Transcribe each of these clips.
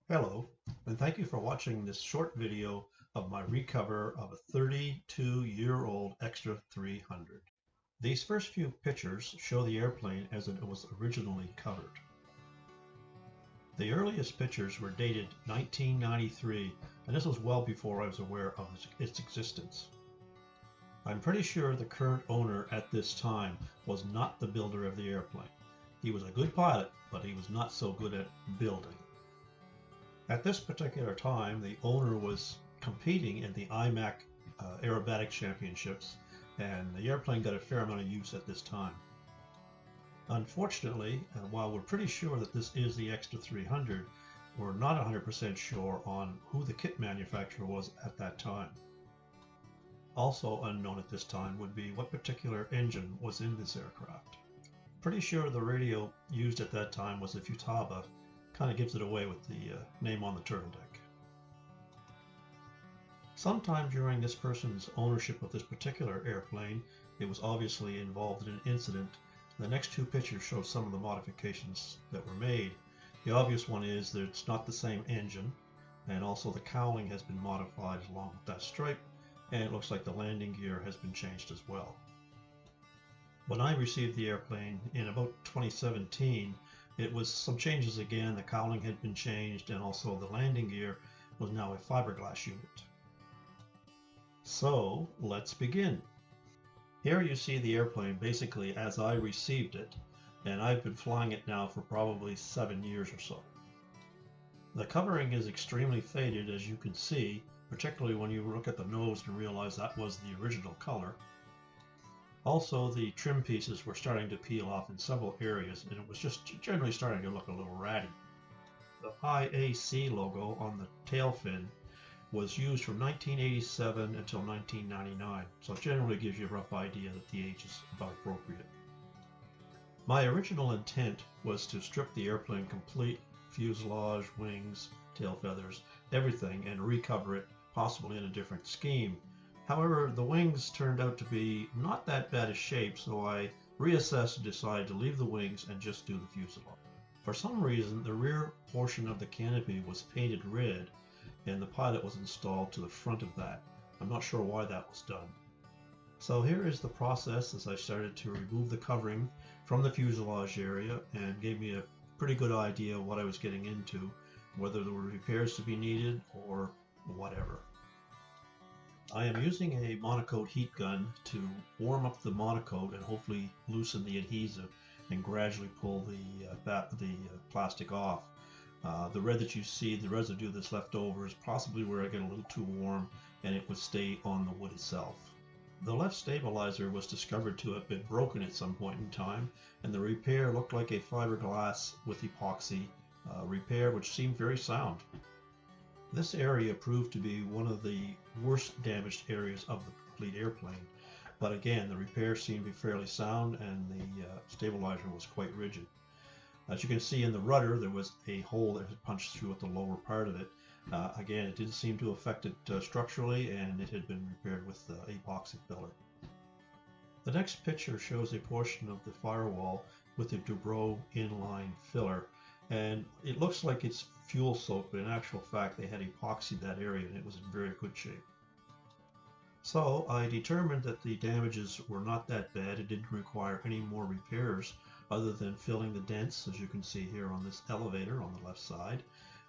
Hello, and thank you for watching this short video of my recover of a 32-year-old Extra 300. These first few pictures show the airplane as it was originally covered. The earliest pictures were dated 1993, and this was well before I was aware of its existence. I'm pretty sure the current owner at this time was not the builder of the airplane. He was a good pilot, but he was not so good at building. At this particular time, the owner was competing in the IMAC aerobatic championships, and the airplane got a fair amount of use at this time. Unfortunately, while we're pretty sure that this is the Extra 300, we're not 100% sure on who the kit manufacturer was at that time. Also unknown at this time would be what particular engine was in this aircraft. Pretty sure the radio used at that time was a Futaba. Kind of gives it away with the name on the turtle deck. Sometime during this person's ownership of this particular airplane, it was obviously involved in an incident. The next two pictures show some of the modifications that were made. The obvious one is that it's not the same engine, and also the cowling has been modified along with that stripe, and it looks like the landing gear has been changed as well. When I received the airplane in about 2017, it was some changes again. The cowling had been changed, and also the landing gear was now a fiberglass unit. So let's begin. Here you see the airplane basically as I received it, and I've been flying it now for probably 7 years or so. The covering is extremely faded, as you can see, particularly when you look at the nose and realize that was the original color. Also, the trim pieces were starting to peel off in several areas, and it was just generally starting to look a little ratty. The high AC logo on the tail fin was used from 1987 until 1999, so it generally gives you a rough idea that the age is about appropriate. My original intent was to strip the airplane complete, fuselage, wings, tail feathers, everything, and recover it, possibly in a different scheme. However, the wings turned out to be not that bad a shape, so I reassessed and decided to leave the wings and just do the fuselage. For some reason, the rear portion of the canopy was painted red, and the pilot was installed to the front of that. I'm not sure why that was done. So here is the process as I started to remove the covering from the fuselage area, and gave me a pretty good idea of what I was getting into, whether there were repairs to be needed or whatever. I am using a monocoat heat gun to warm up the monocoat and hopefully loosen the adhesive and gradually pull the plastic off. The red that you see, the residue that's left over, is possibly where I get a little too warm and it would stay on the wood itself. The left stabilizer was discovered to have been broken at some point in time, and the repair looked like a fiberglass with epoxy repair, which seemed very sound. This area proved to be one of the worst damaged areas of the complete airplane, but again, the repair seemed to be fairly sound, and the stabilizer was quite rigid. As you can see in the rudder, there was a hole that had punched through at the lower part of it. Again, it didn't seem to affect it structurally, and it had been repaired with epoxy filler. The next picture shows a portion of the firewall with the Dubrow inline filler, and it looks like it's fuel soaked, but in actual fact they had epoxied that area and it was in very good shape. So I determined that the damages were not that bad. It didn't require any more repairs other than filling the dents, as you can see here on this elevator on the left side,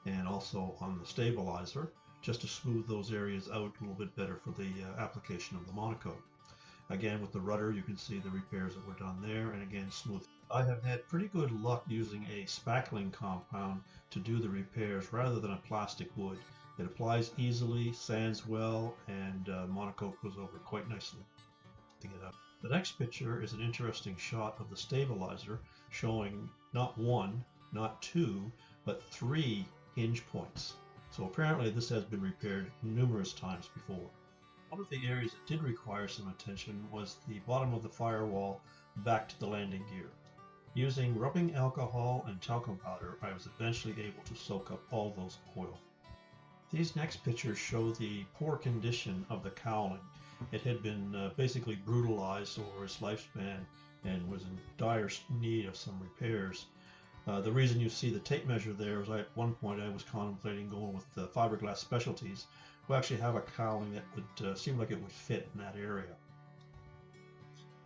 and also on the stabilizer, just to smooth those areas out a little bit better for the application of the monocoat. Again, with the rudder, you can see the repairs that were done there, and again, smooth. I have had pretty good luck using a spackling compound to do the repairs rather than a plastic wood. It applies easily, sands well, and monocoat goes over quite nicely to get up. The next picture is an interesting shot of the stabilizer showing not one, not two, but 3 hinge points. So apparently this has been repaired numerous times before. One of the areas that did require some attention was the bottom of the firewall back to the landing gear. Using rubbing alcohol and talcum powder, I was eventually able to soak up all those oil. These next pictures show the poor condition of the cowling. It had been basically brutalized over its lifespan and was in dire need of some repairs. The reason you see the tape measure there is at one point I was contemplating going with the Fiberglass Specialties, who actually have a cowling that would seem like it would fit in that area.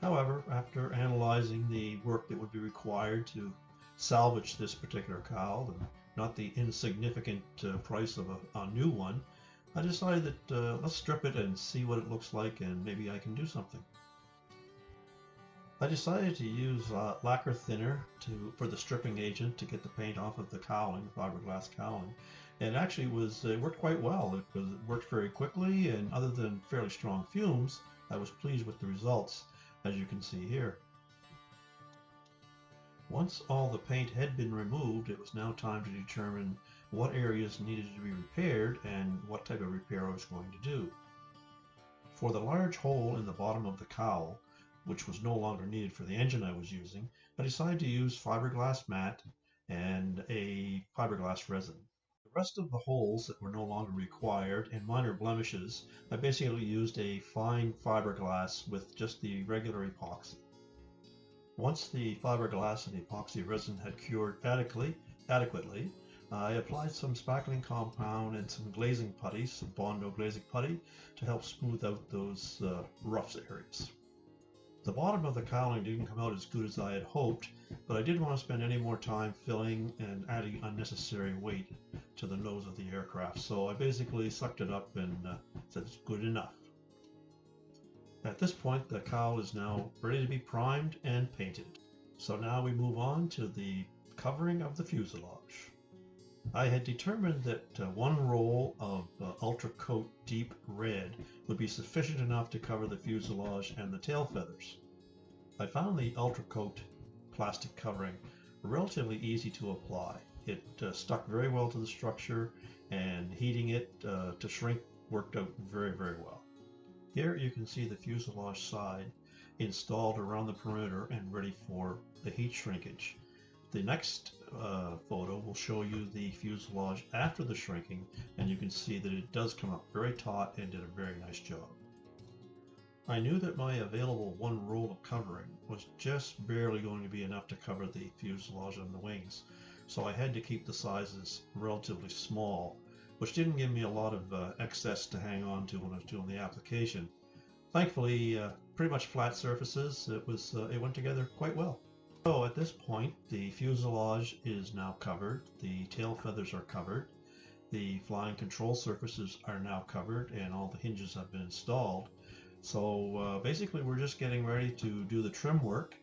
However, after analyzing the work that would be required to salvage this particular cowl and not the insignificant price of a new one, I decided that let's strip it and see what it looks like, and maybe I can do something. I decided to use lacquer thinner for the stripping agent to get the paint off of the cowling, fiberglass cowling, and actually it worked quite well. It worked very quickly, and other than fairly strong fumes, I was pleased with the results, as you can see here. Once all the paint had been removed, it was now time to determine what areas needed to be repaired and what type of repair I was going to do. For the large hole in the bottom of the cowl, which was no longer needed for the engine I was using, I decided to use fiberglass mat and a fiberglass resin. The rest of the holes that were no longer required and minor blemishes, I basically used a fine fiberglass with just the regular epoxy. Once the fiberglass and epoxy resin had cured adequately, I applied some spackling compound and some glazing putty, some Bondo glazing putty, to help smooth out those rough areas. The bottom of the cowling didn't come out as good as I had hoped, but I didn't want to spend any more time filling and adding unnecessary weight to the nose of the aircraft, so I basically sucked it up and said it's good enough. At this point, the cowl is now ready to be primed and painted. So now we move on to the covering of the fuselage. I had determined that one roll of Ultra Coat Deep Red would be sufficient enough to cover the fuselage and the tail feathers. I found the Ultra Coat plastic covering relatively easy to apply. It stuck very well to the structure, and heating it to shrink worked out very, very well. Here you can see the fuselage side installed around the perimeter and ready for the heat shrinkage. The next photo will show you the fuselage after the shrinking, and you can see that it does come up very taut and did a very nice job. I knew that my available one roll of covering was just barely going to be enough to cover the fuselage and the wings, so I had to keep the sizes relatively small, which didn't give me a lot of excess to hang on to when I was doing the application. Thankfully, pretty much flat surfaces, it went together quite well. So at this point, the fuselage is now covered, the tail feathers are covered, the flying control surfaces are now covered, and all the hinges have been installed. So basically we're just getting ready to do the trim work.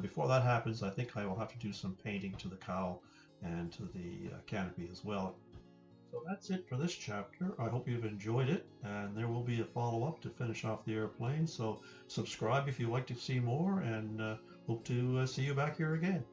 Before that happens, I think I will have to do some painting to the cowl and to the canopy as well. So that's it for this chapter. I hope you've enjoyed it, and there will be a follow-up to finish off the airplane. So subscribe if you'd like to see more, and hope to see you back here again.